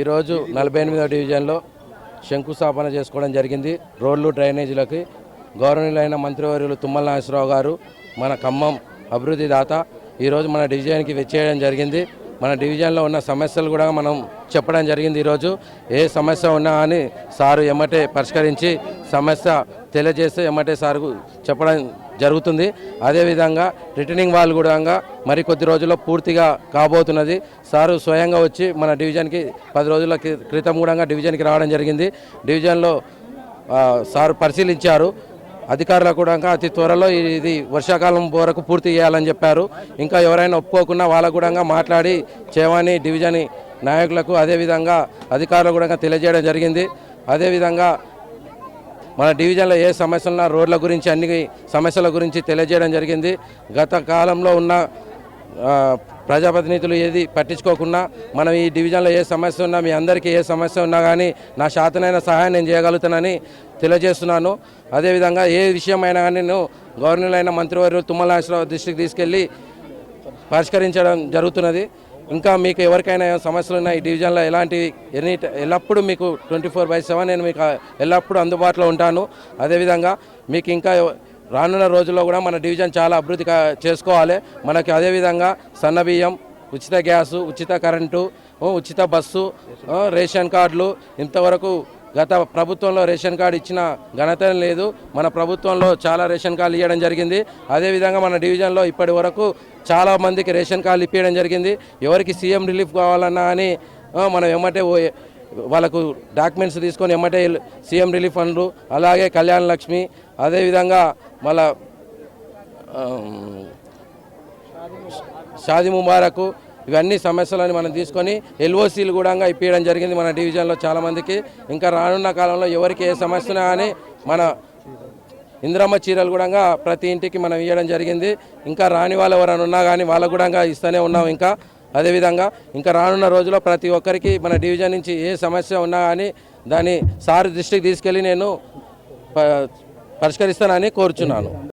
ఈరోజు 48వ డివిజన్లో శంకుస్థాపన చేసుకోవడం జరిగింది. రోడ్లు డ్రైనేజీలకి గౌరవనీయులైన మంత్రివర్యులు తుమ్మల నాగేశ్వరరావు గారు మన ఖమ్మం అభివృద్ధి దాత ఈరోజు మన డివిజన్కి వచ్చేయడం జరిగింది. మన డివిజన్లో ఉన్న సమస్యలు కూడా మనం చెప్పడం జరిగింది. ఈరోజు ఏ సమస్య ఉన్నా అని సారు ఎమ్మటే పరిష్కరించి సమస్య తెలియజేస్తే ఎమ్మటే సారు చెప్పడం జరుగుతుంది. అదేవిధంగా రిటర్నింగ్ వాళ్ళు కూడా మరికొద్ది రోజుల్లో పూర్తిగా కాబోతున్నది. సారు స్వయంగా వచ్చి మన డివిజన్కి 10 రోజుల క్రితం కూడా డివిజన్కి రావడం జరిగింది. డివిజన్లో సారు పరిశీలించారు. అధికారులకు కూడా అతి త్వరలో ఇది వర్షాకాలం వరకు పూర్తి చేయాలని చెప్పారు. ఇంకా ఎవరైనా ఒప్పుకోకుండా వాళ్ళకు కూడా మాట్లాడి చేయమని డివిజన్ నాయకులకు అదేవిధంగా అధికారులకు కూడా తెలియజేయడం జరిగింది. అదేవిధంగా మన డివిజన్లో ఏ సమస్యలు ఉన్నా రోడ్ల గురించి అన్ని సమస్యల గురించి తెలియజేయడం జరిగింది. గత కాలంలో ఉన్న ప్రజాప్రతినిధులు ఏది పట్టించుకోకుండా మనం ఈ డివిజన్లో ఏ సమస్య ఉన్నా మీ అందరికీ ఏ సమస్య ఉన్నా కానీ నా శాతనైన సహాయం నేను చేయగలుగుతానని తెలియజేస్తున్నాను. అదేవిధంగా ఏ విషయమైనా కానీ నేను గవర్నర్లైన మంత్రివర్యులు తుమ్మల నాగేశ్వరరావు దృష్టికి తీసుకెళ్ళి పరిష్కరించడం జరుగుతున్నది. ఇంకా మీకు ఎవరికైనా సమస్యలు ఉన్నాయి ఈ డివిజన్లో ఎలాంటివి ఎల్లప్పుడూ మీకు 24/7 నేను మీకు ఎల్లప్పుడూ అందుబాటులో ఉంటాను. అదేవిధంగా మీకు ఇంకా రానున్న రోజుల్లో కూడా మన డివిజన్ చాలా అభివృద్ధి చేసుకోవాలి. మనకి అదేవిధంగా సన్నబియ్యం, ఉచిత గ్యాసు, ఉచిత కరెంటు, ఉచిత బస్సు, రేషన్ కార్డులు ఇంతవరకు గత ప్రభుత్వంలో రేషన్ కార్డు ఇచ్చిన ఘనత లేదు. మన ప్రభుత్వంలో చాలా రేషన్ కార్డులు ఇవ్వడం జరిగింది. అదేవిధంగా మన డివిజన్లో ఇప్పటి వరకు చాలా మందికి రేషన్ కార్డులు ఇప్పించడం జరిగింది. ఎవరికి సీఎం రిలీఫ్ కావాలన్నా అని మనం ఎమ్మటే వాళ్ళకు డాక్యుమెంట్స్ తీసుకొని ఎమ్మటే సీఎం రిలీఫ్ ఫండ్లు, అలాగే కళ్యాణ లక్ష్మి, అదేవిధంగా మళ్ళా షాదీ ముబారకు ఇవన్నీ సమస్యలని మనం తీసుకొని ఎల్ఓసీలు కూడా ఇప్పించడం జరిగింది మన డివిజన్లో చాలామందికి. ఇంకా రానున్న కాలంలో ఎవరికి ఏ సమస్య ఉన్నా కానీ మన ఇందిరమ్మ చీరలు కూడా ప్రతి ఇంటికి మనం ఇవ్వడం జరిగింది. ఇంకా రాని వాళ్ళు ఎవరైనా ఉన్నా కానీ వాళ్ళకు కూడా ఇస్తూనే ఉన్నాం. ఇంకా అదేవిధంగా ఇంకా రానున్న రోజుల్లో ప్రతి ఒక్కరికి మన డివిజన్ నుంచి ఏ సమస్య ఉన్నా కానీ దాన్ని సార్ దృష్టికి తీసుకెళ్ళి నేను పరిష్కరిస్తానని కోరుచున్నాను.